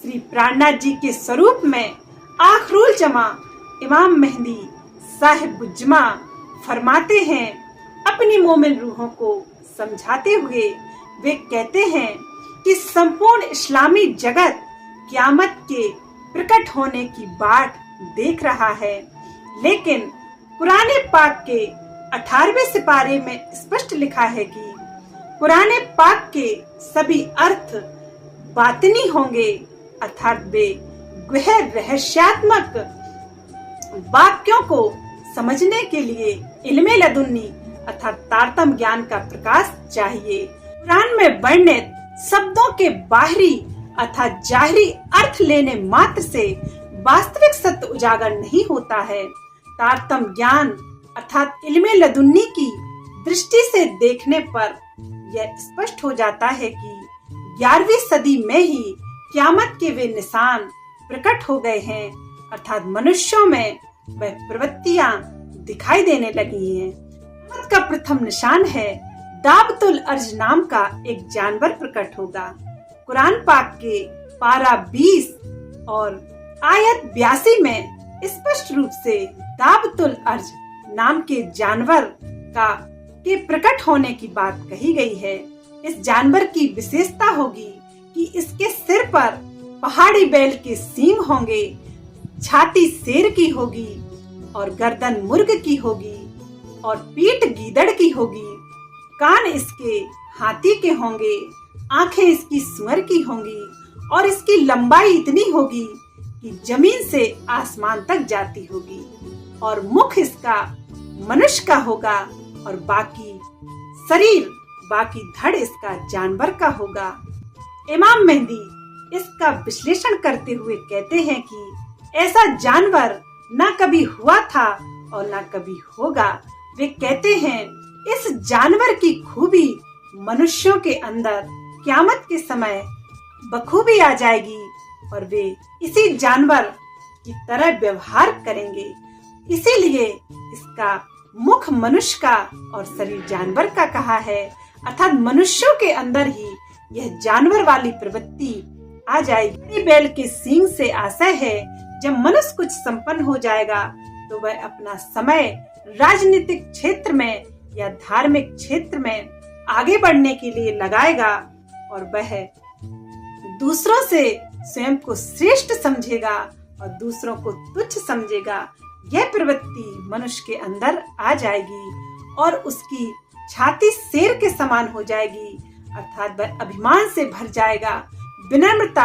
श्री प्राणनाथ जी के स्वरूप में आखरुल जमा इमाम मेहदी साहिब बुज्जमा फरमाते हैं, अपनी मोमिन रूहों को समझाते हुए वे कहते हैं कि संपूर्ण इस्लामी जगत क़यामत के प्रकट होने की बाट देख रहा है, लेकिन कुरान पाक के 18वें सिपारे में स्पष्ट लिखा है कि कुरान पाक के सभी अर्थ बातिनी होंगे, अर्थात वे गहन रहस्यात्मक वाक्यों को समझने के लिए इल्मे लदुन्नी अर्थात तारतम ज्ञान का प्रकाश चाहिए। कुरान में वर्णित शब्दों के बाहरी अर्थात जाहिरी अर्थ लेने मात्र से वास्तविक सत्य उजागर नहीं होता है। तारतम ज्ञान अर्थात इल्मे लदुन्नी की दृष्टि से देखने पर यह स्पष्ट हो जाता है कि 11वीं सदी में ही क़यामत के वे निशान प्रकट हो गए हैं, अर्थात मनुष्यों में वह प्रवृत्तियां दिखाई देने लगी हैं। क़यामत का प्रथम निशान है दाबतुल अर्ज नाम का एक जानवर प्रकट होगा। कुरान पाक के पारा 20 और आयत 82 में स्पष्ट रूप से दाबतुल अर्ज नाम के जानवर के प्रकट होने की बात कही गई है। इस जानवर की विशेषता होगी कि इसके सिर पर पहाड़ी बैल के सींग होंगे, छाती शेर की होगी और गर्दन मुर्ग की होगी और पीठ गीदड़ की होगी, कान इसके हाथी के होंगे, आंखें इसकी सुअर की होंगी और इसकी लंबाई इतनी होगी कि जमीन से आसमान तक जाती होगी और मुख इसका मनुष्य का होगा और बाकी धड़ इसका जानवर का होगा। इमाम मेहदी इसका विश्लेषण करते हुए कहते हैं कि ऐसा जानवर न कभी हुआ था और न कभी होगा। वे कहते हैं इस जानवर की खूबी मनुष्यों के अंदर क़यामत के समय बखूबी आ जाएगी और वे इसी जानवर की तरह व्यवहार करेंगे। इसीलिए इसका मुख मनुष्य का और शरीर जानवर का कहा है, अर्थात मनुष्यों के अंदर ही यह जानवर वाली प्रवृत्ति आ जाएगी। बैल के सींग से आशय है जब मनुष्य कुछ संपन्न हो जाएगा तो वह अपना समय राजनीतिक क्षेत्र में या धार्मिक क्षेत्र में आगे बढ़ने के लिए लगाएगा और वह दूसरों से स्वयं को श्रेष्ठ समझेगा और दूसरों को तुच्छ समझेगा। यह प्रवृत्ति मनुष्य के अंदर आ जाएगी और उसकी छाती शेर के समान हो जाएगी, अर्थात वह अभिमान से भर जाएगा, विनम्रता